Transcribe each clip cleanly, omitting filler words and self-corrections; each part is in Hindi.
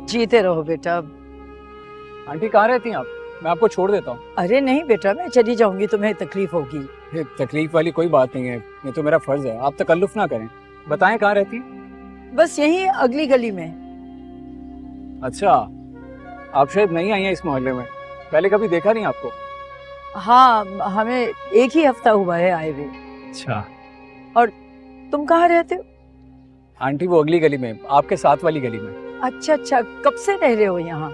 जीते रहो बेटा। आंटी कहाँ रहती हैं आप? मैं आपको छोड़ देता हूँ। अरे नहीं बेटा, मैं चली जाऊंगी, तुम्हें तकलीफ होगी। ये तकलीफ वाली कोई बात नहीं है, ये तो मेरा फर्ज है। आप तकल्लुफ ना करें, बताएं कहाँ रहती हैं? बस यही अगली गली में। अच्छा, आप शायद नहीं आई हैं इस मोहल्ले में, पहले कभी देखा नहीं आपको? हाँ, हमें एक ही हफ्ता हुआ है आए हुए। अच्छा। और तुम कहाँ रहते हो? आंटी वो अगली गली में, आपके साथ वाली गली में। अच्छा अच्छा, कब से रह रहे हो यहाँ?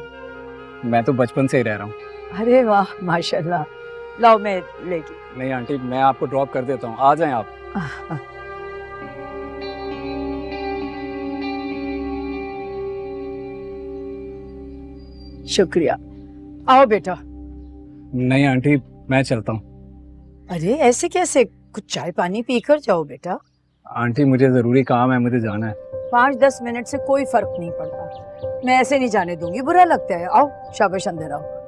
मैं तो बचपन से ही रह रहा हूँ। अरे वाह माशाल्लाह। लाओ मैं लेके। नहीं आंटी, मैं आपको ड्रॉप कर देता हूँ, आ जाएं आप। शुक्रिया। आओ बेटा। नहीं आंटी, मैं चलता हूँ। अरे ऐसे कैसे, कुछ चाय पानी पीकर जाओ बेटा। आंटी मुझे जरूरी काम है, मुझे जाना है। 5-10 मिनट से कोई फर्क नहीं पड़ता, मैं ऐसे नहीं जाने दूंगी, बुरा लगता है। आओ शाबाश, अंदर आओ।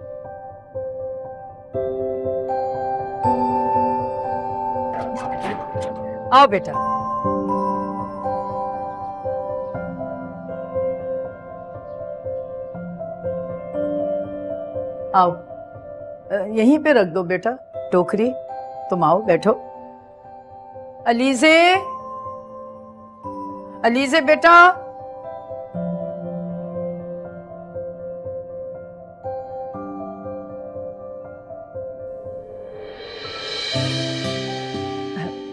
आओ बेटा। आओ, यहीं पे रख दो बेटा टोकरी। तुम आओ बैठो। अलीज़े, अलीज़े बेटा।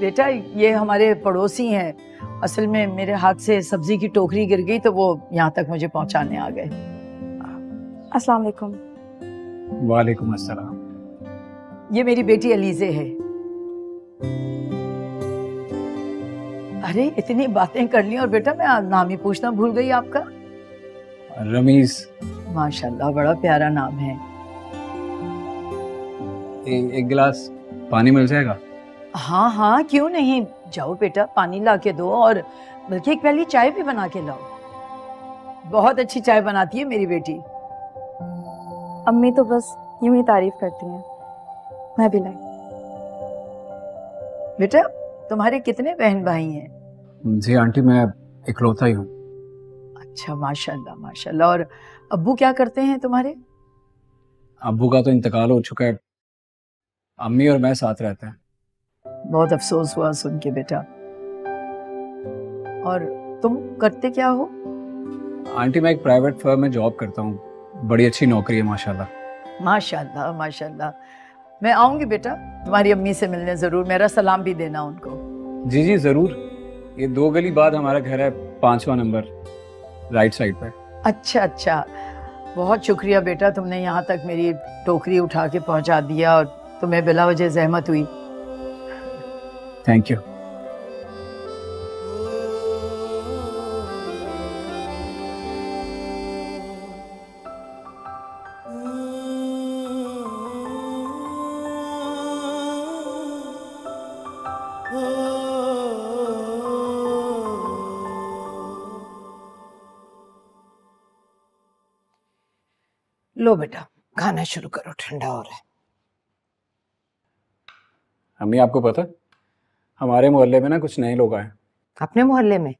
बेटा ये हमारे पड़ोसी हैं, असल में मेरे हाथ से सब्जी की टोकरी गिर गई तो वो यहाँ तक मुझे पहुँचाने आ गए। अस्सलाम वालेकुम। वालेकुम अस्सलाम। ये मेरी बेटी अलीज़े है। अरे इतनी बातें कर ली और बेटा मैं नाम ही पूछना भूल गई आपका। रमीज। माशाल्लाह, बड़ा प्यारा नाम है। एक गिलास पानी मिल जाएगा? हाँ हाँ, क्यों नहीं, जाओ बेटा पानी ला के दो, और बल्कि एक प्याली चाय भी बना के लाओ। बहुत अच्छी चाय बनाती है मेरी बेटी। अम्मी तो बस यूं ही तारीफ करती हैं, मैं भी लाई। बेटा तुम्हारे कितने बहन भाई हैं? जी आंटी, मैं इकलौता ही हूँ। अच्छा माशाल्लाह माशाल्लाह। और अब्बू क्या करते हैं तुम्हारे? अब्बू का तो इंतकाल हो चुका है, अम्मी और मैं साथ रहते हैं। बहुत अफसोस हुआ सुन के बेटा। और तुम करते क्या हो? आंटी मैं एक प्राइवेट फर्म में जॉब करता हूँ, बड़ी अच्छी नौकरी है माशाल्लाह। माशाल्लाह माशाल्लाह। मैं आऊंगी बेटा तुम्हारी अम्मी से मिलने, जरूर, मेरा सलाम भी देना उनको। जी जी जरूर। ये 2 गली बाद हमारा घर है, 5वां नंबर, राइट साइड पे। अच्छा अच्छा, बहुत शुक्रिया बेटा, तुमने यहाँ तक मेरी टोकरी उठा के पहुँचा दिया और तुम्हें बिला वजह जहमत हुई। Thank you. लो बेटा खाना शुरू करो, ठंडा हो रहा है। अम्मी आपको पता है, हमारे मोहल्ले में ना कुछ नए लोग आए। अपने मोहल्ले में?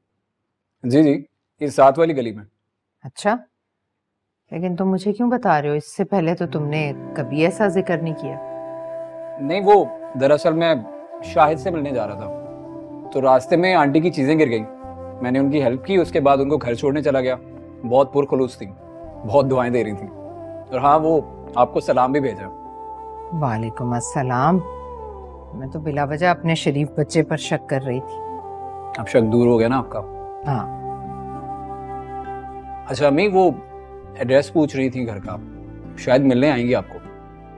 जी जी, इस साथ वाली गली में। अच्छा, लेकिन तुम मुझे क्यों बता रहे हो? इससे पहले तो तुमने कभी ऐसा जिक्र नहीं किया। नहीं, वो दरअसल मैं शाहिद से मिलने जा रहा था, तो रास्ते में आंटी की चीजें गिर गई, मैंने उनकी हेल्प की, उसके बाद उनको घर छोड़ने चला गया। बहुत पुरखलूस थी, बहुत दुआएं दे रही थी, और हाँ वो आपको सलाम भी भेजा। वालेकुम अस्सलाम। मैं तो बिला वजह अपने शरीफ बच्चे पर शक कर रही थी। अब शक दूर हो गया ना आपका? हाँ। अच्छा अम्मी, वो एड्रेस पूछ रही थी घर का, शायद मिलने आएंगी आपको।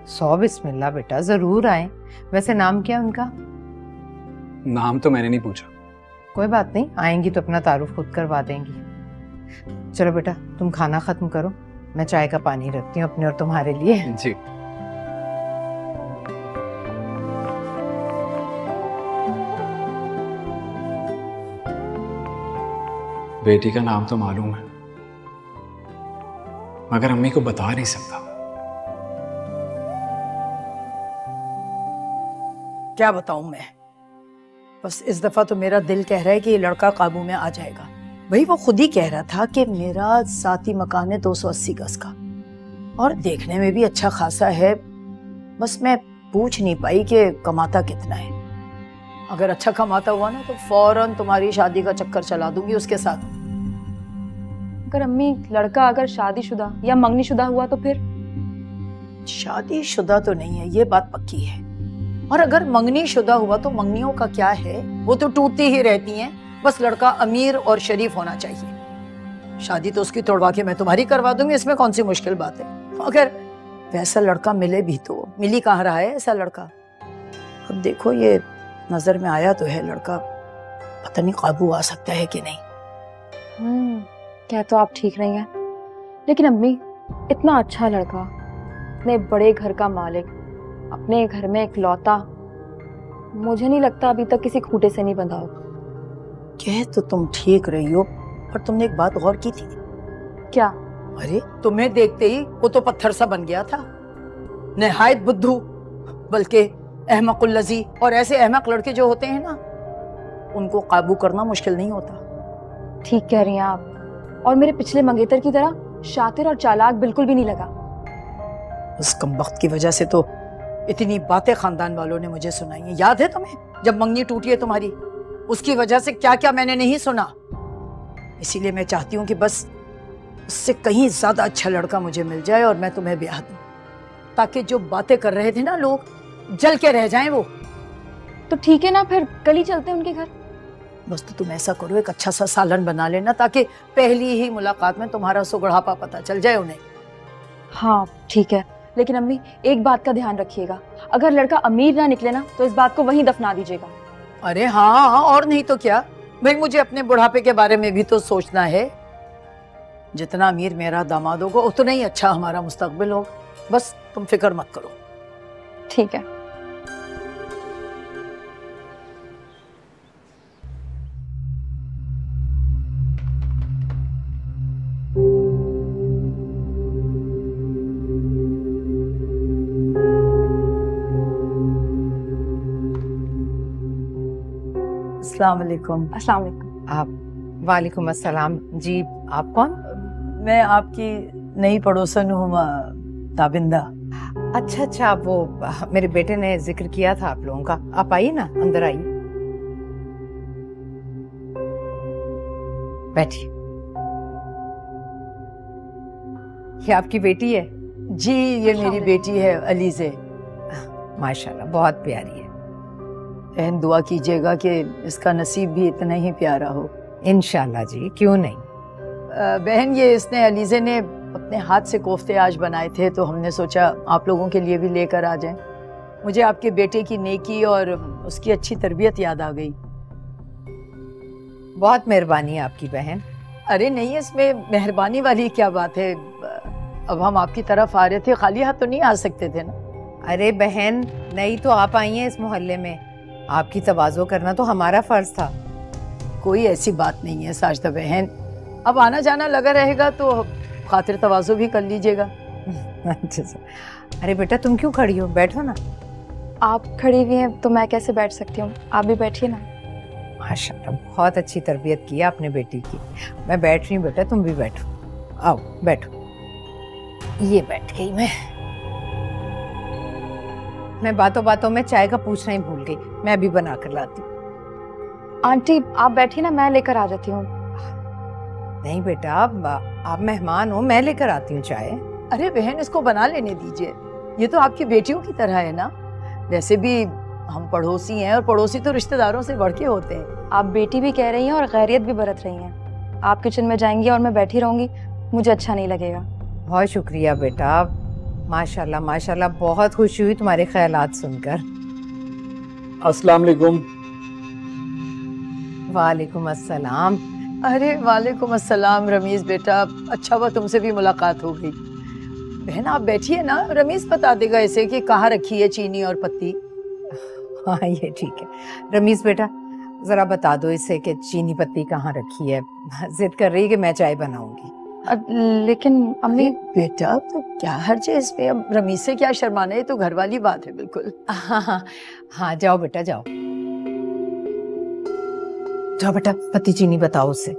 100 बिस्मिल्लाह बेटा, जरूर आए। वैसे नाम क्या है उनका? नाम तो मैंने नहीं पूछा। कोई बात नहीं, आएंगी तो अपना तारुफ खुद करवा देंगी। चलो बेटा तुम खाना खत्म करो, मैं चाय का पानी रखती हूँ अपने और तुम्हारे लिए। जी। बेटी का नाम तो मालूम है, मगर अम्मी को बता नहीं सकता। क्या बताऊं मैं, बस इस दफा तो मेरा दिल कह रहा है कि ये लड़का काबू में आ जाएगा। वही वो खुद ही कह रहा था कि मेरा साथी मकान है 280 गज का और देखने में भी अच्छा खासा है, बस मैं पूछ नहीं पाई कि कमाता कितना है। अगर अच्छा कमाता हुआ ना तो फौरन तुम्हारी शादी का चक्कर चला दूंगी उसके साथ। अगर अम्मी लड़का अगर शादीशुदा या मंगनीशुदा हुआ तो फिर? शादीशुदा तो नहीं है, ये बात पक्की है। और अगर मंगनी शुदा हुआ तो मंगनियों का क्या है, वो तो टूटती ही रहती हैं। बस लड़का अमीर और शरीफ होना चाहिए। शादी तो उसकी तोड़वा के मैं तुम्हारी करवा दूंगी, इसमें कौन सी मुश्किल बात है। अगर वैसा लड़का मिले भी तो मिल ही कहाँ रहा है ऐसा लड़का। अब देखो ये नजर में आया तो है लड़का, पता नहीं काबू आ सकता है कि नहीं। क्या तो आप ठीक नहीं हैं, लेकिन अम्मी इतना अच्छा लड़का, इतने बड़े घर का मालिक, अपने घर में इकलौता, मुझे नहीं लगता अभी तक किसी खूंटे से नहीं बंधा होगा। कह तो तुम ठीक रही हो, पर तुमने एक बात गौर की थी? क्या? अरे तुम्हें देखते ही वो तो पत्थर सा बन गया था, निहायत बुद्धू, बल्कि अहमकुल लजी। और ऐसे अहमक लड़के जो होते हैं ना, उनको काबू करना मुश्किल नहीं होता। ठीक कह रही हैं आप, और मेरे पिछले मंगेतर की तरह शातिर और चालाक बिल्कुल भी नहीं लगा। उस कमबख्त की वजह से तो इतनी बातें खानदान वालों ने मुझे सुनाई हैं। याद है तुम्हें जब मंगनी टूटी है तुम्हारी, उसकी वजह से क्या क्या मैंने नहीं सुना। इसीलिए मैं चाहती हूँ कि बस उससे कहीं ज्यादा अच्छा लड़का मुझे मिल जाए और मैं तुम्हें ब्याह दूं, ताकि जो बातें कर रहे थे ना लोग, जल के रह जाएं वो। तो ठीक है ना, फिर कल ही चलते हैं उनके घर। बस तो तुम ऐसा करो, एक अच्छा सा सालन बना लेना, ताकि पहली ही मुलाकात में तुम्हारा सुगढ़ापा पता चल जाए उन्हें। हाँ ठीक है, लेकिन अम्मी एक बात का ध्यान रखिएगा, अगर लड़का अमीर ना निकले ना तो इस बात को वहीं दफना दीजिएगा। अरे हाँ, और नहीं तो क्या भाई, मुझे अपने बुढ़ापे के बारे में भी तो सोचना है। जितना अमीर मेरा दामाद होगा उतना ही अच्छा हमारा मुस्तकबिल होगा। बस तुम फिक्र मत करो। ठीक है। अस्सलाम वालेकुम। अस्सलाम वालेकुम। आप? वालेकुम अस्सलाम जी, आप कौन? मैं आपकी नई पड़ोसन हूँ ताबिंदा। अच्छा अच्छा, वो मेरे बेटे ने जिक्र किया था आप लोगों का। आप आइए ना, अंदर आइए, बैठिए। ये आपकी बेटी है? जी, ये मेरी बेटी है अलीज़े। माशाल्लाह, बहुत प्यारी है। बहन दुआ कीजिएगा कि इसका नसीब भी इतना ही प्यारा हो। इंशाल्लाह जी, क्यों नहीं। बहन ये इसने अलीज़े ने अपने हाथ से कोफ्ते आज बनाए थे, तो हमने सोचा आप लोगों के लिए भी लेकर आ जाएं। मुझे आपके बेटे की नेकी और उसकी अच्छी तरबियत याद आ गई। बहुत मेहरबानी है आपकी बहन। अरे नहीं, इसमें मेहरबानी वाली क्या बात है। अब हम आपकी तरफ आ रहे थे, खाली हाथ तो नहीं आ सकते थे ना। अरे बहन, नई तो आप आई हैं इस मोहल्ले में, आपकी तवाज़ो करना तो हमारा फर्ज था। कोई ऐसी बात नहीं है साजदा बहन, अब आना जाना लगा रहेगा तो खातिर तवाज़ो भी कर लीजिएगा। अच्छा। अरे बेटा, तुम क्यों खड़ी हो, बैठो ना। आप खड़ी हुई हैं तो मैं कैसे बैठ सकती हूँ, आप भी बैठिए ना। माशाल्लाह, बहुत अच्छी तरबियत की है आपने बेटी की। मैं बैठ रही हूँ बेटा, तुम भी बैठो। आओ बैठो। ये बैठ गई मैं बातों बातों में चाय का पूछना ही भूल गई। मैं अभी बना कर लाती हूँ। आंटी आप बैठिए ना, मैं लेकर आ जाती हूँ। नहीं बेटा, आप मेहमान हो, मैं लेकर आती हूँ चाय। अरे बहन, इसको बना लेने दीजिए, ये तो आपकी बेटियों की तरह है ना। वैसे भी हम पड़ोसी हैं, और पड़ोसी तो रिश्तेदारों से बढ़ के होते हैं। आप बेटी भी कह रही हैं और खैरियत भी बरत रही हैं। आप किचन में जाएंगी और मैं बैठी रहूंगी, मुझे अच्छा नहीं लगेगा। बहुत शुक्रिया बेटा, माशाल्लाह माशाल्लाह, बहुत खुशी हुई तुम्हारे ख्यालात सुनकर। अस्सलाम वालेकुम। वालेकुम अस्सलाम। अरे वालेकुम अस्सलाम रमीज बेटा, अच्छा हुआ तुमसे भी मुलाकात हो गई। बहन आप बैठिए ना, रमीज बता देगा इसे कि कहाँ रखी है चीनी और पत्ती। हाँ ये ठीक है। रमीज बेटा, जरा बता दो इसे कि चीनी पत्ती कहाँ रखी है। जिद कर रही है कि मैं चाय बनाऊंगी। लेकिन अम्मी। बेटा तो क्या हर्ज है इसमें, अब रमीज से क्या शर्माना है, ये तो घर वाली बात है बिल्कुल। हाँ जाओ बेटा जाओ। जाओ बेटा, पत्ती चीनी बताओ उसे।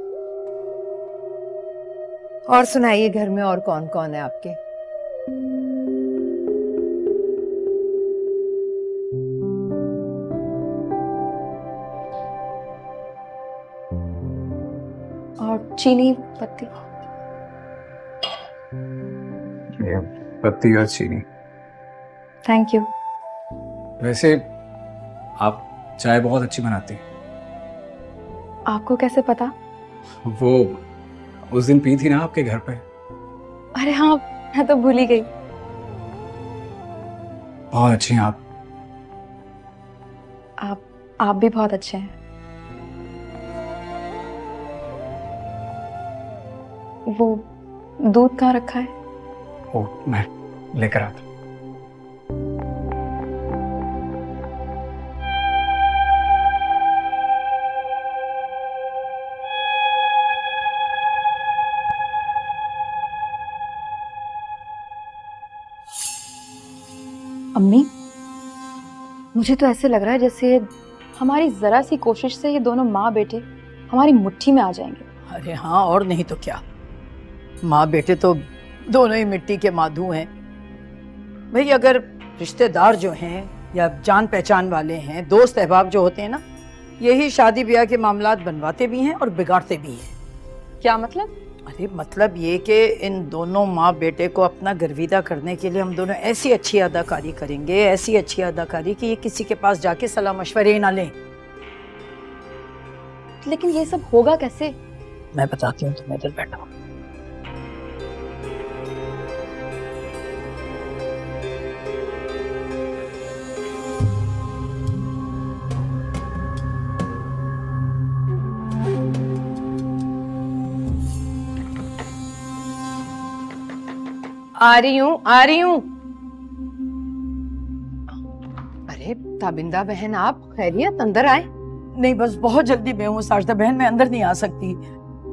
और सुनाइए, घर में और कौन कौन है आपके? और चीनी पत्ती। ये पत्ती और चीनी। Thank you. वैसे आप चाय बहुत अच्छी बनाती हैं। आपको कैसे पता? वो उस दिन पी थी ना आपके घर पे। अरे हाँ, मैं तो भूल ही गई। बहुत अच्छी हैं आप। आप भी बहुत अच्छे हैं। वो दूध कहाँ रखा है? ओ, मैं लेकर आता। अम्मी, मुझे तो ऐसे लग रहा है जैसे हमारी जरा सी कोशिश से ये दोनों माँ बेटे हमारी मुट्ठी में आ जाएंगे। अरे हाँ, और नहीं तो क्या। माँ बेटे तो दोनों ही मिट्टी के माधु हैं भाई। अगर रिश्तेदार जो हैं या जान पहचान वाले हैं, दोस्त अहबाब जो होते हैं ना, यही शादी ब्याह के मामलात बनवाते भी हैं और बिगाड़ते भी हैं। क्या मतलब? अरे मतलब ये कि इन दोनों माँ बेटे को अपना गर्विदा करने के लिए हम दोनों ऐसी अच्छी अदाकारी करेंगे, ऐसी अच्छी अदाकारी कि ये किसी के पास जाके सलाह मशवरे ही ना लें। लेकिन ये सब होगा कैसे? मैं बताती हूँ, तुम इधर बैठो। आ रही हूँ, आ रही हूँ। अरे ताबिंदा बहन, आप खैरियत? अंदर आए। नहीं, बस बहुत जल्दी मैं हूँ साजदा बहन, मैं अंदर नहीं आ सकती।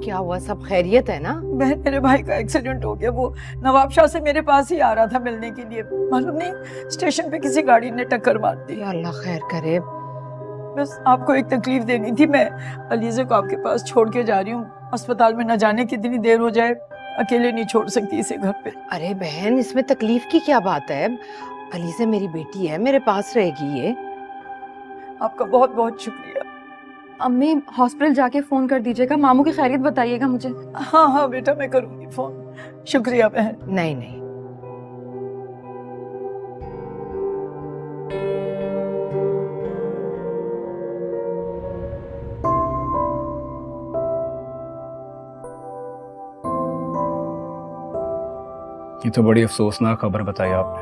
क्या हुआ? सब खैरियत है ना? बहन, मेरे भाई का एक्सीडेंट हो गया। वो नवाब शाह से मेरे पास ही आ रहा था मिलने के लिए। मालूम नहीं स्टेशन पे किसी गाड़ी ने टक्कर मार दी। या अल्लाह खैर करे। बस आपको एक तकलीफ देनी थी। मैं अलीज़े को आपके पास छोड़ के जा रही हूँ। अस्पताल में न जाने कितनी देर हो जाए, अकेले नहीं छोड़ सकती इसे घर पे। अरे बहन, इसमें तकलीफ की क्या बात है? अलीज़ा मेरी बेटी है, मेरे पास रहेगी ये। आपका बहुत बहुत शुक्रिया। अम्मी, हॉस्पिटल जाके फोन कर दीजिएगा, मामू की खैरियत बताइएगा मुझे। हाँ हाँ बेटा, मैं करूँगी फोन। शुक्रिया बहन। नहीं नहीं, ये तो बड़ी अफसोसनाक खबर बताई आपने।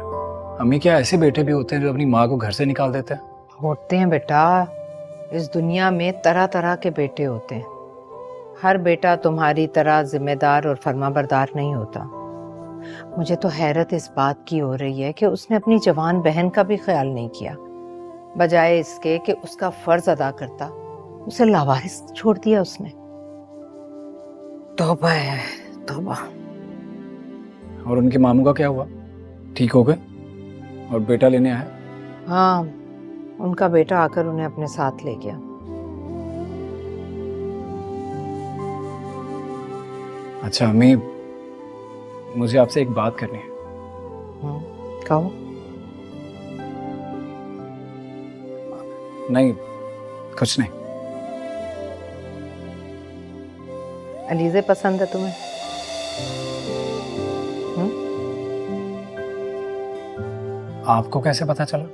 अम्मी, क्या ऐसे बेटे भी होते हैं जो अपनी माँ को घर से निकाल देते हैं? होते हैं बेटा। इस दुनिया में तरह तरह के बेटे होते हैं। हर बेटा तुम्हारी तरह जिम्मेदार और फर्माबरदार नहीं होता। मुझे तो हैरत इस बात की हो रही है कि उसने अपनी जवान बहन का भी ख्याल नहीं किया। बजाय इसके कि उसका फर्ज अदा करता, उसे लावारिस छोड़ दिया उसने। तौबा है, तौबा। और उनके मामू का क्या हुआ? ठीक हो गए और बेटा लेने आए? हाँ, उनका बेटा आकर उन्हें अपने साथ ले गया। अच्छा अम्मी, मुझे आपसे एक बात करनी है। कहो। नहीं, कुछ नहीं। अलीज़े पसंद है तुम्हें? आपको कैसे पता चला?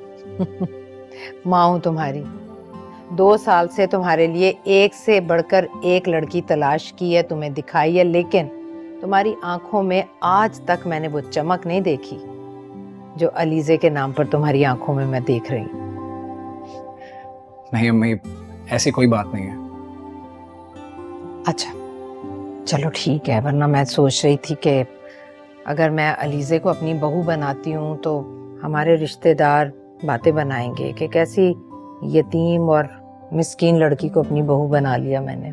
माँ हूं तुम्हारी। 2 साल से तुम्हारे लिए एक से बढ़कर एक लड़की तलाश की है, तुम्हें दिखाई है, लेकिन तुम्हारी आंखों में आज तक मैंने वो चमक नहीं देखी जो अलीज़े के नाम पर तुम्हारी आंखों में मैं देख रही हूँ। नहीं अम्मी, ऐसी कोई बात नहीं है। अच्छा चलो ठीक है, वरना मैं सोच रही थी कि अगर मैं अलीज़े को अपनी बहू बनाती हूँ तो हमारे रिश्तेदार बातें बनाएंगे कि कैसी यतीम और मिस्कीन लड़की को अपनी बहू बना लिया मैंने।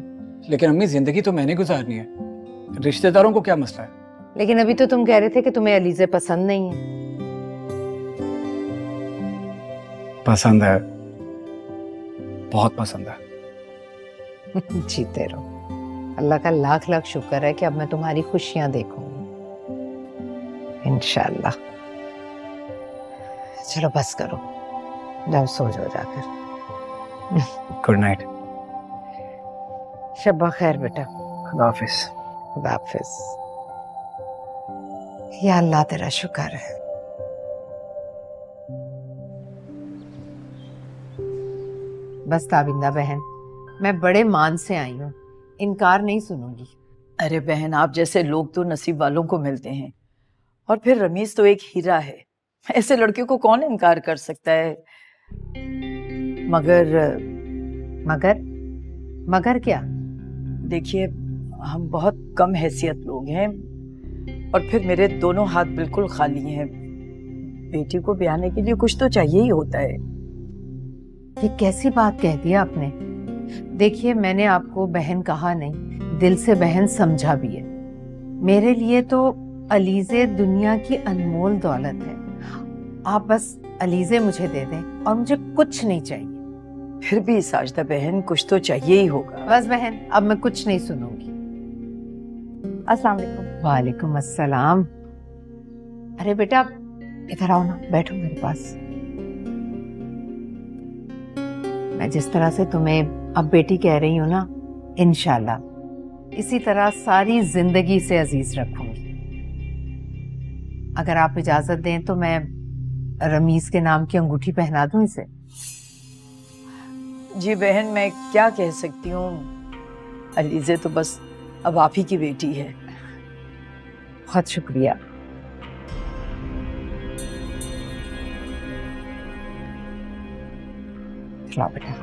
लेकिन अम्मी, जिंदगी तो मैंने गुजारनी है, रिश्तेदारों को क्या मसला है? लेकिन अभी तो तुम कह रहे थे कि तुम्हें अलीज़े पसंद नहीं है। पसंद है, बहुत पसंद है। जीते रहो। अल्लाह का लाख लाख शुक्र है कि अब मैं तुम्हारी खुशियां देखूंगी इंशाल्लाह। चलो बस करो, जाओ सो जाओ जाकर। Good night. शब्बा खैर बेटा। खुदा हाफिज। खुदा हाफिज। या अल्लाह तेरा शुक्र है। बस ताबिंदा बहन, मैं बड़े मान से आई हूँ, इनकार नहीं सुनूंगी। अरे बहन, आप जैसे लोग तो नसीब वालों को मिलते हैं, और फिर रमीज तो एक हीरा है, ऐसे लड़कियों को कौन इनकार कर सकता है। मगर मगर मगर क्या? देखिए, हम बहुत कम हैसियत लोग हैं, और फिर मेरे दोनों हाथ बिल्कुल खाली हैं। बेटी को ब्याहने के लिए कुछ तो चाहिए ही होता है। ये कैसी बात कह दी आपने? देखिए, मैंने आपको बहन कहा नहीं, दिल से बहन समझा भी है। मेरे लिए तो अलीज़े दुनिया की अनमोल दौलत है। आप बस अलीज़े मुझे दे दें और मुझे कुछ नहीं चाहिए। फिर भी साजदा बहन, कुछ तो चाहिए ही होगा। बस बहन, अब मैं कुछ नहीं सुनूंगी। अस्सलाम वालेकुम। वालेकुम अस्सलाम। अरे बेटा, इधर आओ ना, बैठो मेरे पास। मैं जिस तरह से तुम्हें अब बेटी कह रही हूँ ना, इंशाल्लाह इसी तरह सारी जिंदगी से अजीज रखूंगी। अगर आप इजाजत दें तो मैं रमीज के नाम की अंगूठी पहना दूं इसे। जी बहन, मैं क्या कह सकती हूँ, अलीज़े तो बस अब आप ही की बेटी है। बहुत शुक्रिया। चलो बेटा।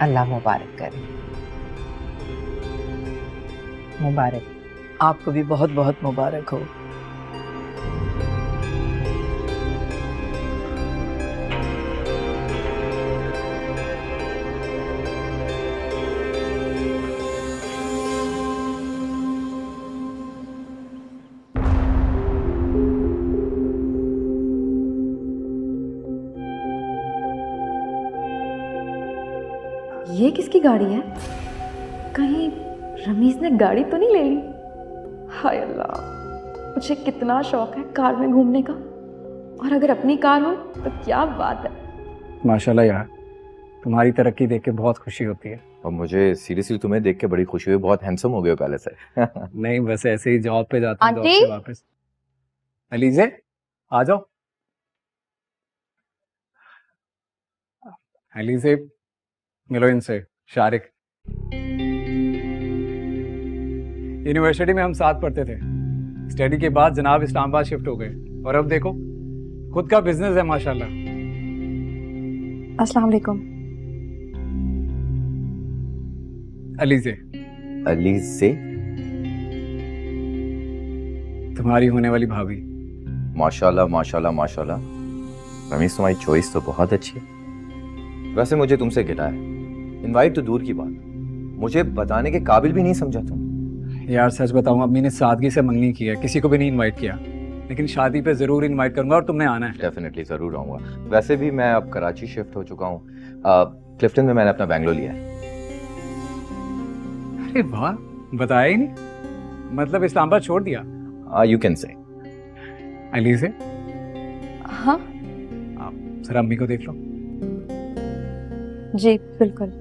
अल्लाह मुबारक करे। मुबारक। आपको भी बहुत बहुत मुबारक हो। ये किसकी गाड़ी है? कहीं रमीज ने गाड़ी तो नहीं ले ली? हाय अल्लाह, मुझे कितना शौक है कार में घूमने का, और अगर अपनी कार हो तो क्या बात है। माशाल्लाह यार, तुम्हारी तरक्की देख के बहुत खुशी होती है। और मुझे सीरियसली तुम्हें देख के बड़ी खुशी हुई, बहुत हैंडसम हो गए हो पहले से। नहीं, बस ऐसे ही जॉब पे जाते हैं, जॉब आंटी? से वापस। अलीज़े, आ जाओ। अलीज़े, मिलो इनसे, शारिक। यूनिवर्सिटी में हम साथ पढ़ते थे। स्टडी के बाद जनाब इस्लामाबाद शिफ्ट हो गए, और अब देखो खुद का बिजनेस है माशाल्लाह। अस्सलाम वालेकुम। अलीज़े। अलीज़े? तुम्हारी होने वाली भाभी। माशाल्लाह माशाल्लाह माशाल्लाह। रमीज, तुम्हारी चॉइस तो बहुत अच्छी है। वैसे मुझे तुमसे गिला है, इनवाइट तो दूर की बात, मुझे बताने के काबिल भी नहीं समझा तुम। यार सच बताऊं, अम्मी ने सादगी से मंगनी की है, किसी को भी नहीं इनवाइट किया, लेकिन शादी पे जरूर इनवाइट करूंगा और तुमने आना है। डेफिनेटली जरूर आऊंगा। वैसे भी मैं अब कराची शिफ्ट हो चुका हूँ, क्लिफ्टन में मैंने अपना बैंगलोर लिया है। अरे वाह, बताया ही नहीं। मतलब इस्लामाबाद छोड़ दिया? You can say. अलीज़े, हाँ आप जरा अम्मी को देख लो। जी बिल्कुल।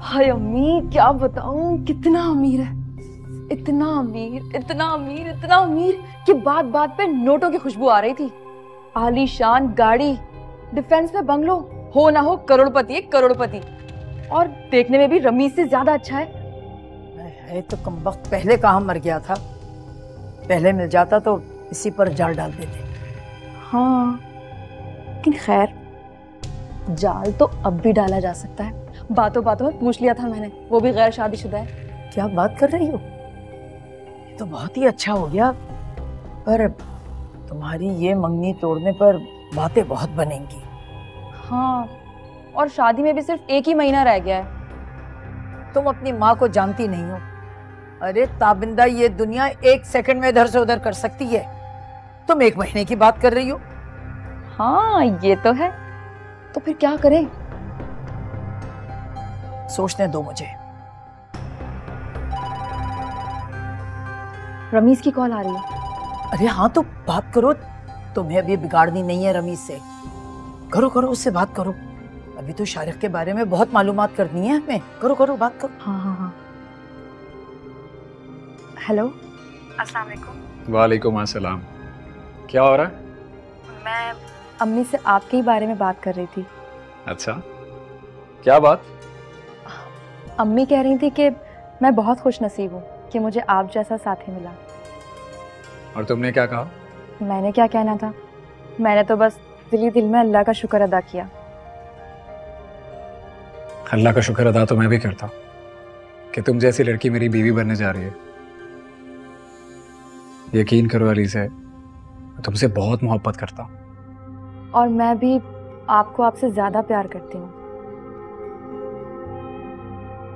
हाय अम्मी, क्या बताऊं, कितना अमीर है, इतना अमीर, इतना अमीर, इतना अमीर कि बात बात पे नोटों की खुशबू आ रही थी। आलीशान गाड़ी, डिफेंस में बंगलो, हो ना हो करोड़पति है, करोड़पति, और देखने में भी रमीज से ज्यादा अच्छा है। तो कमबख्त पहले कहाँ मर गया था, पहले मिल जाता तो इसी पर जाल डाल देते। हाँ, लेकिन खैर, जाल तो अब भी डाला जा सकता है। बातों बातों में पूछ लिया था मैंने, वो भी गैर शादीशुदा है। क्या बात कर रही हो? ये तो बहुत ही अच्छा हो गया, पर तुम्हारी ये मंगनी तोड़ने पर बातें बहुत बनेंगी। हाँ, और शादी में भी सिर्फ 1 ही महीना रह गया है। तुम अपनी माँ को जानती नहीं हो। अरे ताबिंदा, ये दुनिया 1 सेकंड में इधर से उधर कर सकती है। तुम 1 महीने की बात कर रही हो। हाँ ये तो है। तो फिर क्या करें? सोचने दो मुझे। रमीज की कॉल आ रही है। अरे हाँ तो बात करो, तुम्हें अभी बिगाड़नी नहीं है रमीज से। करो करो, उससे बात करो। अभी तो शारिक के बारे में बहुत मालूमात करनी है हमें। करो करो, बात करो। हाँ हाँ हाँ। हेलो, अस्सलाम वालेकुम। वालेकुम अस्सलाम। क्या हो रहा है? मैं अम्मी से आपके ही बारे में बात कर रही थी। अच्छा, क्या बात? अम्मी कह रही थी कि मैं बहुत खुश नसीब हूँ कि मुझे आप जैसा साथी मिला। और तुमने क्या कहा? मैंने क्या कहना था, मैंने तो बस दिल में अल्लाह का शुक्र अदा किया। अल्लाह का शुक्र अदा तो मैं भी करता हूँ कि तुम जैसी लड़की मेरी बीवी बनने जा रही है। यकीन करो अलीज़ा, मैं तुमसे बहुत मोहब्बत करता हूँ। और मैं भी आपको आपसे ज्यादा प्यार करती हूँ।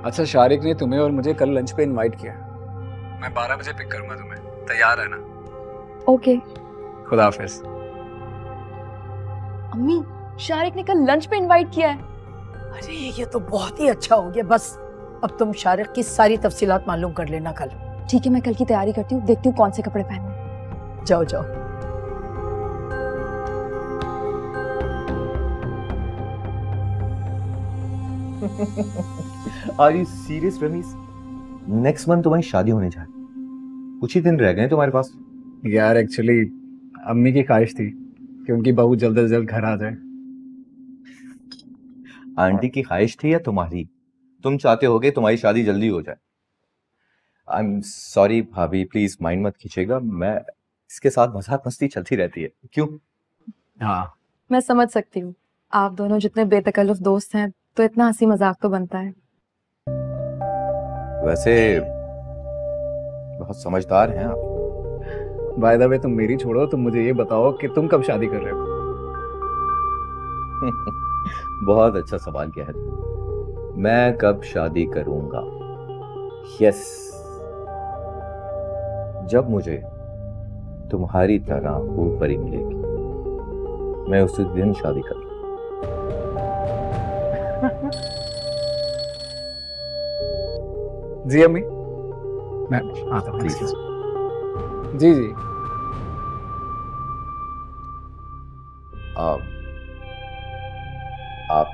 अच्छा, शारिक ने तुम्हें और मुझे कल लंच पे इनवाइट किया। मैं 12 बजे पिक करूंगा तुम्हें, तैयार रहना। ओके। खुदा हाफिज। अम्मी, शारिक ने कल लंच पे इनवाइट किया है। अरे ये तो बहुत ही अच्छा हो गया। बस अब तुम शारिक की सारी तफसीलात मालूम कर लेना कल। ठीक है, मैं कल की तैयारी करती हूँ, देखती हूँ कौन से कपड़े पहनने। जाओ जाओ। Are you serious Ramiz? Next month तुम्हारी शादी होने जा रही है। कुछ ही दिन रह गए तुम्हारे पास। यार एक्चुअली अम्मी की ख्वाहिश थी कि उनकी बहू जल्द से जल्द घर आ जाए। आंटी की ख्वाहिश थी या तुम्हारी? तुम चाहते होगे तुम्हारी शादी जल्दी हो जाए। आई एम सॉरी भाभी, प्लीज माइंड मत कीजिएगा। मैं इसके साथ मजाक मस्ती चलती रहती है। क्यों? हाँ, मैं समझ सकती हूँ, आप दोनों जितने बेतकल्लुफ दोस्त हैं तो इतना हंसी मजाक तो बनता है। वैसे बहुत समझदार हैं आप। बाय द वे तुम मेरी छोड़ो, तुम मुझे ये बताओ कि तुम कब शादी कर रहे हो? बहुत अच्छा सवाल किया है। मैं कब शादी करूंगा? यस, जब मुझे तुम्हारी तरह ऊपरी मिलेगी, मैं उसी दिन शादी करूंगा। जी अम्मी, मैं आता हूँ। Please. जी जी। आप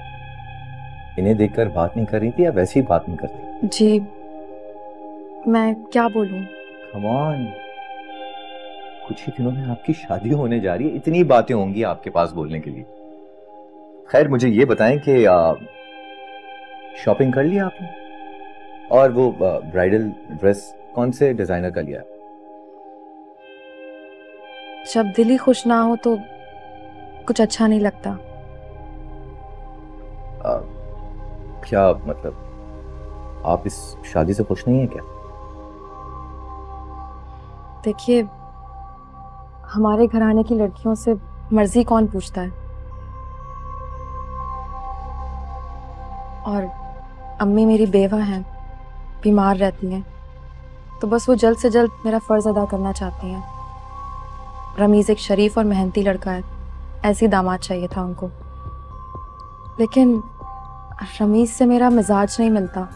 इन्हें देखकर बात नहीं कर रही थी या वैसे ही बात नहीं करती? जी, मैं क्या बोलूं? कम ऑन, कुछ ही दिनों में आपकी शादी होने जा रही है। इतनी बातें होंगी आपके पास बोलने के लिए। खैर मुझे ये बताएं कि शॉपिंग कर लिया आपने? और वो ब्राइडल ड्रेस कौन से डिजाइनर का लिया? जब दिल ही खुश ना हो तो कुछ अच्छा नहीं लगता। क्या मतलब, आप इस शादी से खुश नहीं है क्या? देखिए, हमारे घराने की लड़कियों से मर्जी कौन पूछता है। और अम्मी मेरी बेवा हैं, बीमार रहती हैं, तो बस वो जल्द से जल्द मेरा फ़र्ज़ अदा करना चाहती हैं। रमीज़ एक शरीफ और मेहनती लड़का है, ऐसी दामाद चाहिए था उनको। लेकिन रमीज़ से मेरा मिजाज नहीं मिलता,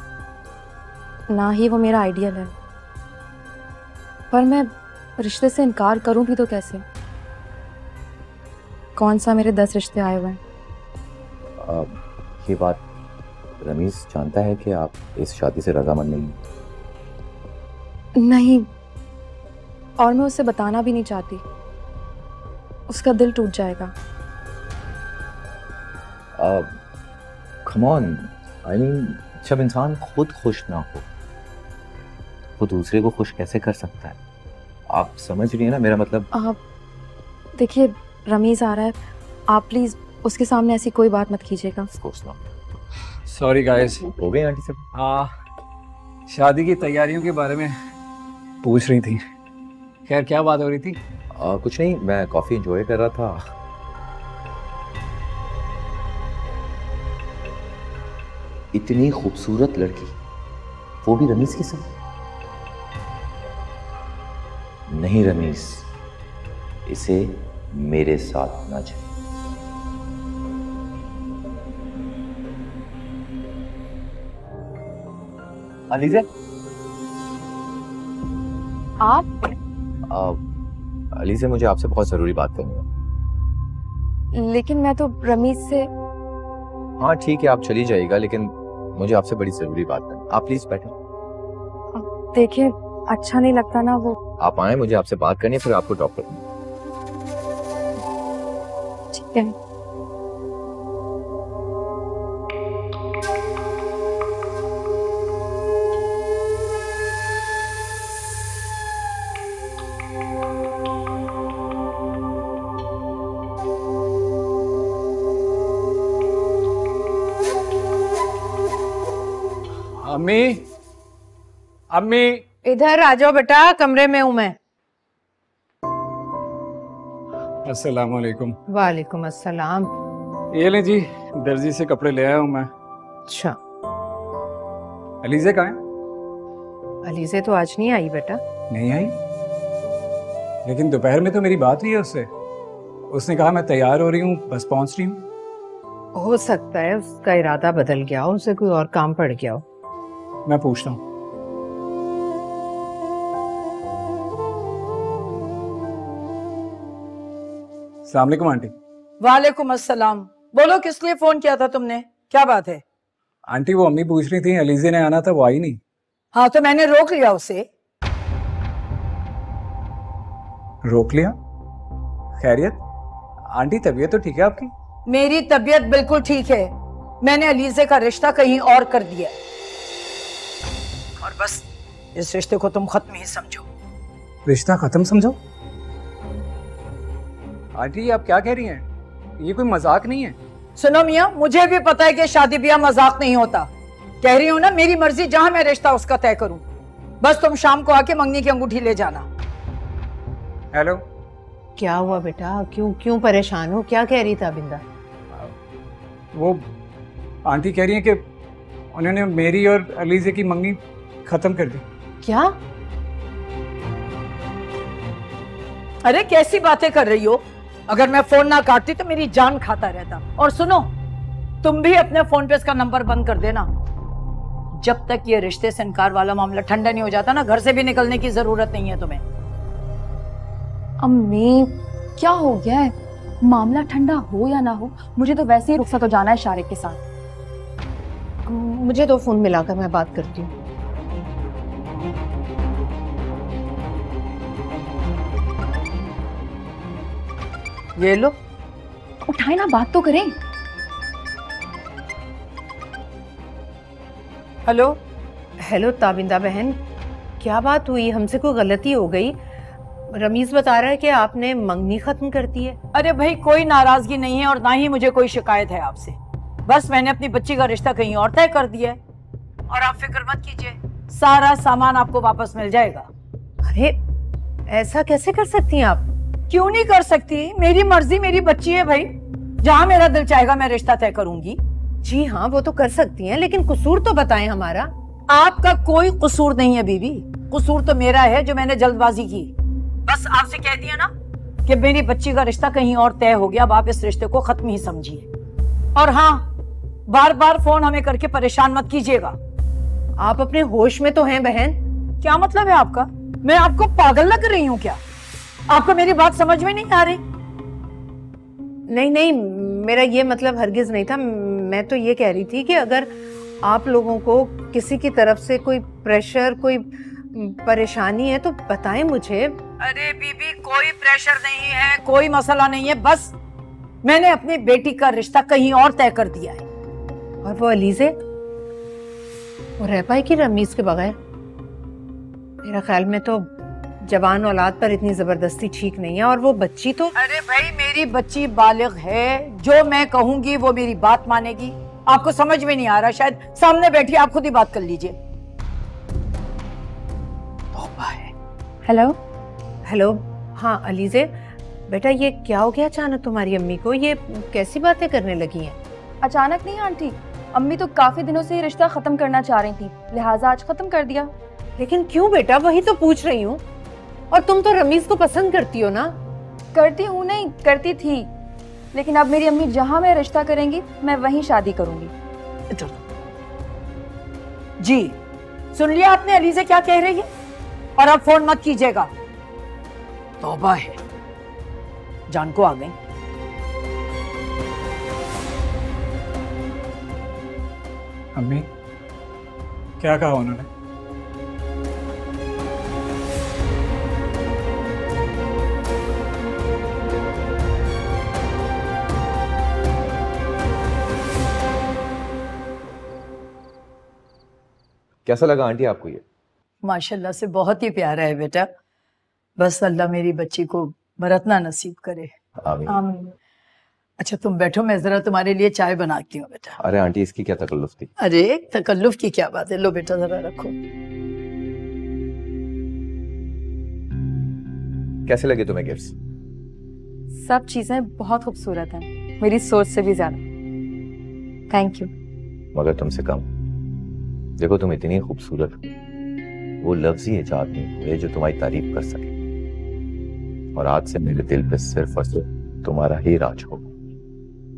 ना ही वो मेरा आइडियल है। पर मैं रिश्ते से इनकार करूं भी तो कैसे? कौन सा मेरे 10 रिश्ते आए हुए हैं। ये बात रमीज जानता है कि आप इस शादी से रजामंद नहीं? नहीं, और मैं उसे बताना भी नहीं चाहती, उसका दिल टूट जाएगा। कम ऑन, आई मीन, जब इंसान खुद खुश ना हो वो दूसरे को खुश कैसे कर सकता है? आप समझ रही है ना मेरा मतलब? आप देखिए, रमीज आ रहा है, आप प्लीज उसके सामने ऐसी कोई बात मत कीजिएगा। Sorry guys. हो गई आंटी सब? हाँ, शादी की तैयारियों के बारे में पूछ रही थी। खैर क्या बात हो रही थी? कुछ नहीं, मैं कॉफी एंजॉय कर रहा था। इतनी खूबसूरत लड़की, वो भी रमीज के साथ? नहीं रमीज, इसे मेरे साथ ना जाए। अलीज़ा, आप? अलीज़ा, मुझे आपसे बहुत जरूरी बात करनी है। लेकिन मैं तो रमीज से। हाँ ठीक है, आप चली जाइएगा, लेकिन मुझे आपसे बड़ी जरूरी बात करनी है। आप प्लीज बैठे। देखिए, अच्छा नहीं लगता ना वो। आप आए, मुझे आपसे बात करनी है, फिर आपको ड्रॉप करनी है। ठीक है। अम्मी, अम्मी। इधर आ जाओ बेटा, कमरे में हूं मैं। अस्सलाम वालेकुम। वालेकुम अस्सलाम। ये ले जी, दर्जी से कपड़े ले आया हूँ मैं। अच्छा, अलीज़ा कहाँ है? अलीज़े तो आज नहीं आई बेटा। नहीं आई? लेकिन दोपहर में तो मेरी बात हुई है उससे। उसने कहा मैं तैयार हो रही हूँ, बस पहुंच रही हूँ। हो सकता है उसका इरादा बदल गया हो, उसे कोई और काम पड़ गया हो। मैं पूछता हूँ। अस्सलाम वालेकुम आंटी। वालेकुम अस्सलाम। बोलो, किस लिए फोन किया था तुमने? क्या बात है? आंटी, वो अम्मी पूछ रही थी, अलीज़े ने आना था, वो आई नहीं। हाँ, तो मैंने रोक लिया उसे। रोक लिया? खैरियत? आंटी, तबीयत तो ठीक है आपकी? मेरी तबीयत बिल्कुल ठीक है। मैंने अलीज़े का रिश्ता कहीं और कर दिया और बस इस रिश्ते को तुम खत्म ही समझो। रिश्ता खत्म समझो? आंटी, आप क्या कह रही हैं? ये कोई मजाक नहीं है। सुनो मियाँ, मुझे भी पता है कि शादी ब्याह मजाक नहीं होता। कह रही हूँ ना, मेरी मर्जी, जहां मैं रिश्ता उसका तय करूं। बस तुम शाम को आके मंगनी की अंगूठी ले जाना। हेलो। क्या हुआ बेटा, क्यों परेशान हो? क्या कह रही था बिंदा? वो आंटी कह रही हैं कि उन्होंने मेरी और अलीज़े की मंगनी खत्म कर दी। क्या? अरे कैसी बातें कर रही हो? अगर मैं फोन ना काटती तो मेरी जान खाता रहता। और सुनो, तुम भी अपने फोन पे इसका नंबर बंद कर देना। जब तक ये रिश्ते से इनकार वाला मामला ठंडा नहीं हो जाता ना, घर से भी निकलने की जरूरत नहीं है तुम्हें। अम्मी, क्या हो गया है? मामला ठंडा हो या ना हो, मुझे तो वैसे ही रुखसत हो जाना है शारिक के साथ। मुझे तो फोन मिलाकर मैं बात करती हूँ। ये लो। उठाए ना, बात तो करें। हेलो। हेलो ताबिंदा बहन, क्या बात हुई? हमसे कोई गलती हो गई? रमीज बता रहा है कि आपने मंगनी खत्म कर दी है। अरे भाई, कोई नाराजगी नहीं है और ना ही मुझे कोई शिकायत है आपसे। बस मैंने अपनी बच्ची का रिश्ता कहीं और तय कर दिया है और आप फिक्र मत कीजिए, सारा सामान आपको वापस मिल जाएगा। अरे ऐसा कैसे कर सकती हैं आप? क्यों नहीं कर सकती? मेरी मर्जी, मेरी बच्ची है भाई। जहां मेरा दिल चाहेगा मैं रिश्ता तय करूंगी। जी हाँ, वो तो कर सकती हैं, लेकिन कसूर तो बताएं हमारा। आपका कोई कसूर नहीं है बीबी, कसूर तो मेरा है जो मैंने जल्दबाजी की। बस आपसे कह दिया ना कि मेरी बच्ची का रिश्ता कहीं और तय हो गया। अब आप इस रिश्ते को खत्म ही समझिए। और हाँ, बार बार फोन हमें करके परेशान मत कीजिएगा। आप अपने होश में तो हैं बहन? क्या मतलब है आपका? मैं आपको पागल लग रही हूँ क्या? आपको मेरी बात समझ में नहीं आ रही? नहीं, मेरा ये मतलब हरगिज नहीं था। मैं तो ये कह रही थी कि अगर आप लोगों को किसी की तरफ से कोई प्रेशर, कोई परेशानी है तो बताएं मुझे। अरे बीबी, कोई प्रेशर नहीं है, कोई मसला नहीं है। बस मैंने अपनी बेटी का रिश्ता कहीं और तय कर दिया है। और वो अलीज़े, वो रह पाएगी रमीज के बगैर? मेरा ख्याल में तो जवान औलाद पर इतनी जबरदस्ती ठीक नहीं है। और वो बच्ची तो... अरे भाई, मेरी बच्ची बालिग है, जो मैं कहूंगी वो मेरी बात मानेगी। आपको समझ में नहीं आ रहा शायद। सामने बैठी, आप खुद ही बात कर लीजिए। हेलो। हाँ अलीज़े बेटा, ये क्या हो गया अचानक तुम्हारी अम्मी को? ये कैसी बातें करने लगी हैं? अचानक नहीं आंटी, अम्मी तो काफी दिनों से ये रिश्ता खत्म करना चाह रही थी, लिहाजा आज खत्म कर दिया। लेकिन क्यों बेटा, वही तो पूछ रही हूँ। और तुम तो रमीज को पसंद करती हो ना? करती हूँ नहीं, करती थी, लेकिन अब मेरी अम्मी जहाँ मैं रिश्ता करेंगी मैं वहीं शादी करूंगी। जी सुन लिया आपने अली से क्या कह रही है? और अब फोन मत कीजिएगा। तौबा है, जान को आ गई। अम्मी क्या कहा उन्होंने? कैसा लगा आंटी आपको ये? माशाल्लाह से बहुत ही प्यारा है बेटा। बस अल्लाह मेरी बच्ची को बरतना नसीब करे। आमीन। आमीन। अच्छा तुम बैठो, मैं जरा तुम्हारे लिए चाय बनाती हूँ बेटा। अरे आंटी इसकी क्या तकल्लुफ थी? अरे तकल्लुफ की क्या बात है, लो बेटा जरा रखो। कैसे लगे तुम्हें गिफ्ट्स? सब चीजें बहुत खूबसूरत हैं, मेरी सोच से भी ज्यादा। Thank you. मगर तुमसे कम। देखो तुम इतनी खूबसूरत हो, वो लफ्ज ही इजाद नहीं हुए जो तुम्हारी तारीफ कर सके। और आज से मेरे दिल पे सिर्फ और सिर्फ तुम्हारा ही राज होगा।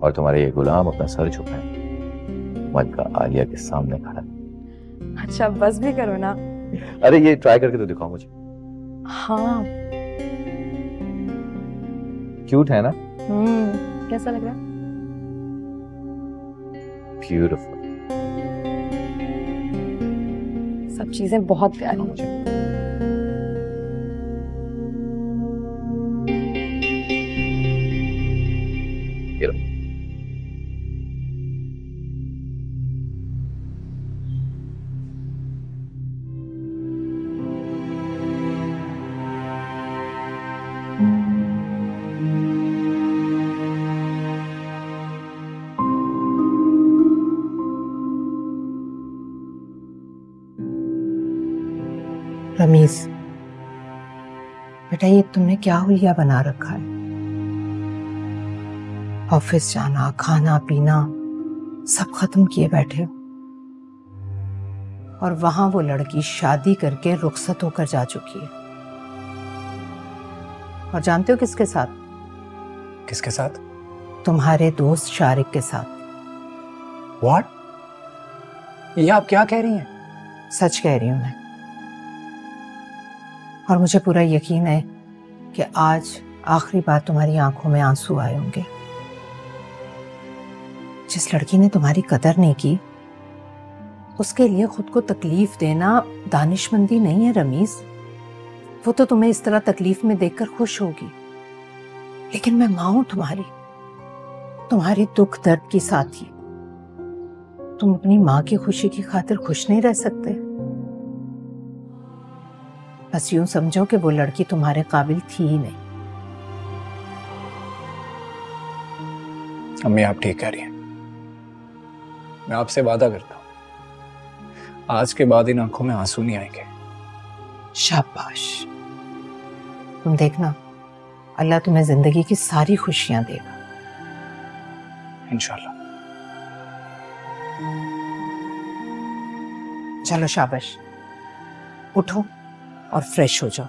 और तुम्हारे ये गुलाम अपना सर झुकाए मलका आलिया के सामने खड़ा। अच्छा बस भी करो ना। अरे ये ट्राई करके तो दिखाओ मुझे। हाँ। क्यूट है ना? कैसा लग रहा है? ब्यूटीफुल। सब चीजें बहुत प्यारी हैं। ये लो। रमीज बेटा, ये तुमने क्या हुलिया बना रखा है? ऑफिस जाना, खाना पीना सब खत्म किए बैठे हो, और वहां वो लड़की शादी करके रुखसत होकर जा चुकी है। और जानते हो किसके साथ? किसके साथ? तुम्हारे दोस्त शारिक के साथ। What? ये आप क्या कह रही हैं? सच कह रही हूं मैं। और मुझे पूरा यकीन है कि आज आखिरी बार तुम्हारी आंखों में आंसू आए होंगे। जिस लड़की ने तुम्हारी कदर नहीं की, उसके लिए खुद को तकलीफ देना दानिशमंदी नहीं है रमीज। वो तो तुम्हें इस तरह तकलीफ में देखकर खुश होगी, लेकिन मैं मां हूं तुम्हारी दुख दर्द की साथी। तुम अपनी मां की खुशी की खातिर खुश नहीं रह सकते। बस यूं समझो कि वो लड़की तुम्हारे काबिल थी ही नहीं। अम्मी आप ठीक कह रही हैं। मैं आपसे वादा करता हूं, आज के बाद इन आंखों में आंसू नहीं आएंगे। शाबाश। तुम देखना, अल्लाह तुम्हें जिंदगी की सारी खुशियां देगा इंशाल्लाह। चलो शाबाश, उठो और फ्रेश हो जाओ।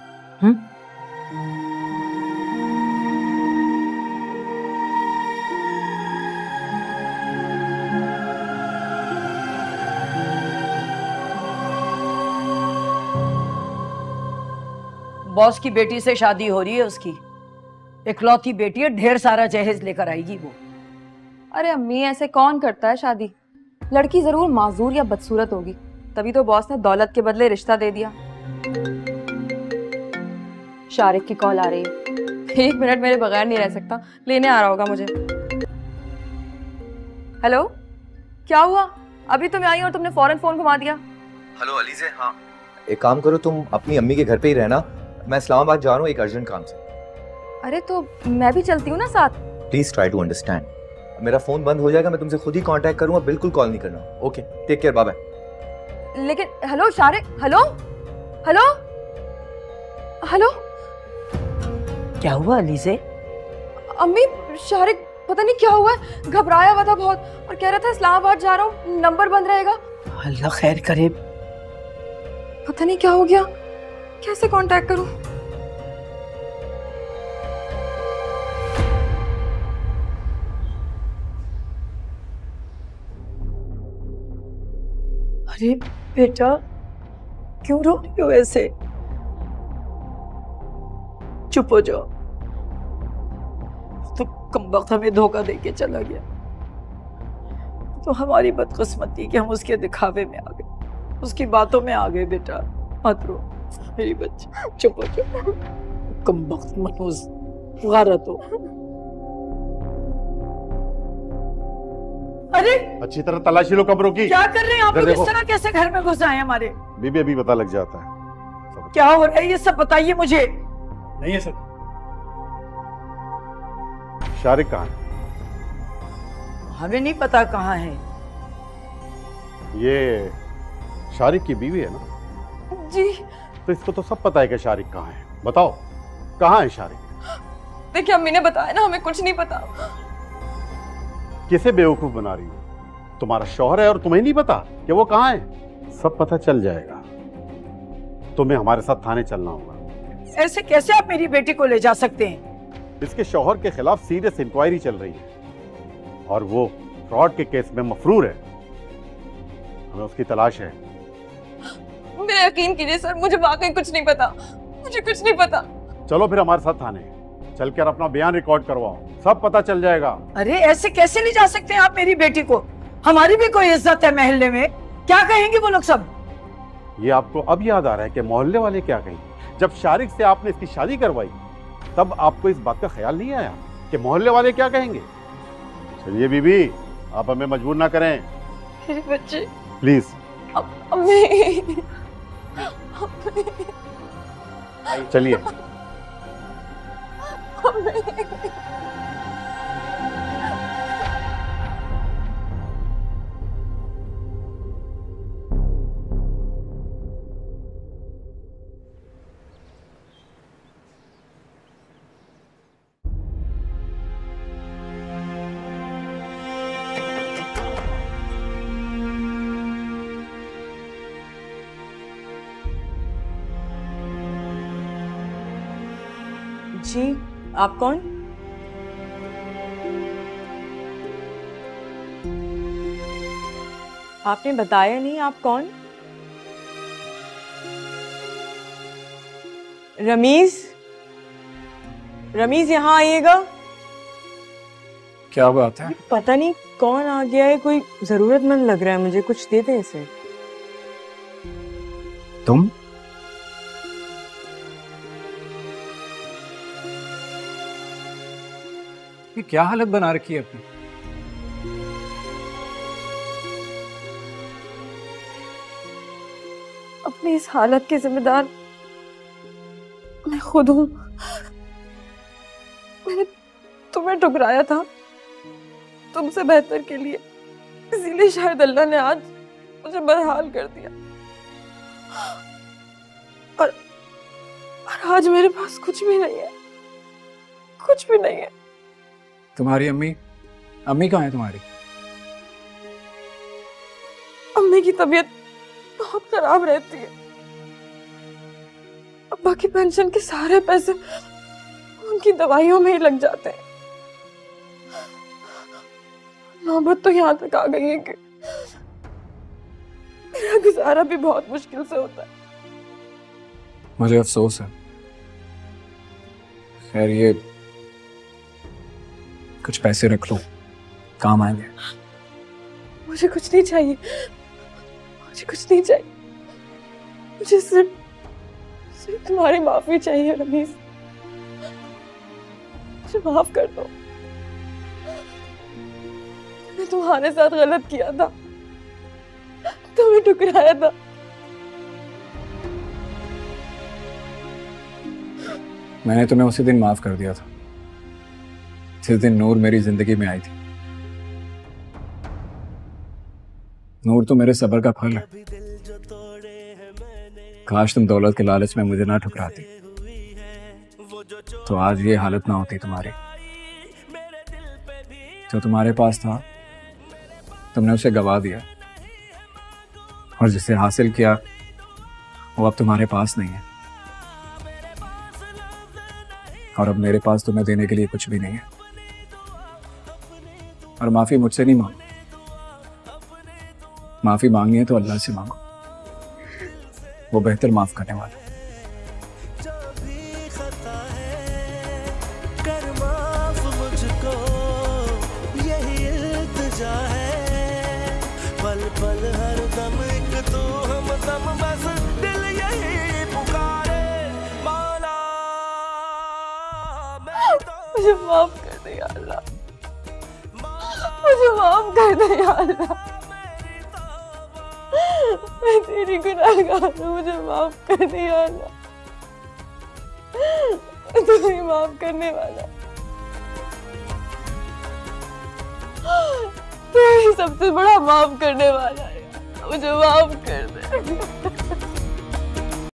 बॉस की बेटी से शादी हो रही है उसकी, इकलौती बेटी है, ढेर सारा जहेज लेकर आएगी वो। अरे अम्मी ऐसे कौन करता है शादी? लड़की जरूर माजूर या बदसूरत होगी, तभी तो बॉस ने दौलत के बदले रिश्ता दे दिया। शारिक की कॉल आ रही है, 1 मिनट मेरे बगैर नहीं रह सकता, लेने आ रहा होगा मुझे। हेलो, क्या हुआ? अभी तो मैं आई और तुमने फौरन फोन घुमा दिया। हेलो अली से। हाँ एक काम करो, तुम अपनी अम्मी के घर पे ही रहना, मैं इस्लामाबाद जा रहा हूँ एक अर्जेंट काम से। अरे तो मैं भी चलती हूँ ना साथ। Please try to understand. मेरा फोन बंद हो जाएगा, मैं तुमसे खुद ही कांटेक्ट करूंगा, बिल्कुल कॉल नहीं करना। Okay take care, bye bye. लेकिन hello Shariq, hello hello hello. क्या हुआ अली से? अम्मी शारिक पता नहीं क्या हुआ है, घबराया हुआ था बहुत और कह रहा था इस्लामाबाद जा रहा हूँ, नंबर बंद रहेगा। अल्लाह खैर करे। पता नहीं क्या हो गया, कैसे कांटेक्ट करूं? अरे बेटा, क्यों रो रही हो ऐसे? चुप हो जाओ। तो कमबख्त हमें धोखा देके चला गया। तो हमारी बदकिस्मती कि हम उसके दिखावे में आ गए, उसकी बातों में आ गए। बेटा मत रो मेरी बच्ची, चुप हो जाओ। कमबख्त मनूस गारत हो। अरे अच्छी तरह तलाशी लो कमरों की। क्या कर रहे हैं आप इधर लोग? इस देखो। तरह कैसे घर में घुस आए हमारे? बीबी अभी पता लग जाता है। क्या हो रहा है ये सब बताइए मुझे। नहीं है सर। शारिक कहाँ है? हमें नहीं पता कहाँ है। ये शारिक की बीवी है ना? जी तो इसको तो सब पता है कि शारिक कहाँ है। बताओ कहाँ है शारिक? देखिए, अम्मी ने बताया ना, हमें कुछ नहीं पता। किसे बेवकूफ बना रही हो? तुम्हारा शौहर है और तुम्हें नहीं पता कि वो कहाँ है? सब पता चल जाएगा। तुम्हें हमारे साथ थाने चलना होगा। ऐसे कैसे आप मेरी बेटी को ले जा सकते हैं? इसके शौहर के खिलाफ सीरियस इंक्वायरी चल रही है और वो फ्रॉड के केस में मफरूर है। हमें उसकी तलाश है। मेरा यकीन कीजिए सर, मुझे वाकई कुछ नहीं पता, मुझे कुछ नहीं पता। चलो फिर हमारे साथ थाने चलकर अपना बयान रिकॉर्ड करवाओ, सब पता चल जाएगा। अरे ऐसे कैसे ले जा सकते हैं आप मेरी बेटी को? हमारी भी कोई इज्जत है मोहल्ले में। क्या कहेंगे वो लोग सब? ये आपको अब याद आ रहा है कि मोहल्ले वाले क्या कहेंगे? जब शारिक से आपने इसकी शादी करवाई तब आपको इस बात का ख्याल नहीं आया कि मोहल्ले वाले क्या कहेंगे? चलिए बीबी, आप हमें मजबूर ना करें मेरे बच्चे। प्लीज। अम्मी। चलिए। जी, आप कौन? आपने बताया नहीं, आप कौन? रमीज, रमीज यहाँ आइएगा। क्या बात है? पता नहीं कौन आ गया है, कोई जरूरतमंद लग रहा है मुझे, कुछ दे दे इसे। तुम? ये क्या हालत बना रखी है अपनी? अपनी इस हालत के जिम्मेदार मैं खुद हूँ। मैंने तुम्हें ठुकराया था तुमसे बेहतर के लिए, इसीलिए शायद अल्लाह ने आज मुझे बदहाल कर दिया। और आज मेरे पास कुछ भी नहीं है, कुछ भी नहीं है। तुम्हारी अम्मी, अम्मी कहाँ है तुम्हारी? अम्मी की तबीयत बहुत खराब रहती है। अब्बा की पेंशन के सारे पैसे उनकी दवाइयों में ही लग जाते हैं। नौबत तो यहाँ तक आ गई है कि मेरा गुजारा भी बहुत मुश्किल से होता है। मुझे अफसोस है। खैर, ये कुछ पैसे रख लो, काम आएंगे। मुझे कुछ नहीं चाहिए, मुझे कुछ नहीं चाहिए। मुझे सिर्फ तुम्हारी माफी चाहिए रमीज। मुझे माफ कर दो। मैंने तुम्हारे साथ गलत किया था, तुम्हें ठुकराया था। मैंने तुम्हें उसी दिन माफ कर दिया था जिस दिन नूर मेरी जिंदगी में आई थी। नूर तो मेरे सब्र का फल है। काश तुम दौलत के लालच में मुझे ना ठुकराती, तो आज ये हालत ना होती तुम्हारी। जो तुम्हारे पास था तुमने उसे गवा दिया, और जिसे हासिल किया वो अब तुम्हारे पास नहीं है, और अब मेरे पास तुम्हें देने के लिए कुछ भी नहीं है। और माफी मुझसे नहीं मांगो, माफी मांगनी है तो अल्लाह से मांगो, वो बेहतर माफ करने वाला है। पल पल हर दम एक तू हम दम, बस दिल यही पुकारे मौला। मुझे माफ कर दे या अल्लाह, मुझे माफ कर दे या अल्लाह, मैं तेरी गुनाहगार हूँ, मुझे माफ कर दे या अल्लाह, तू ही माफ करने वाला, तू ही सबसे बड़ा माफ करने वाला है, मुझे माफ कर दे।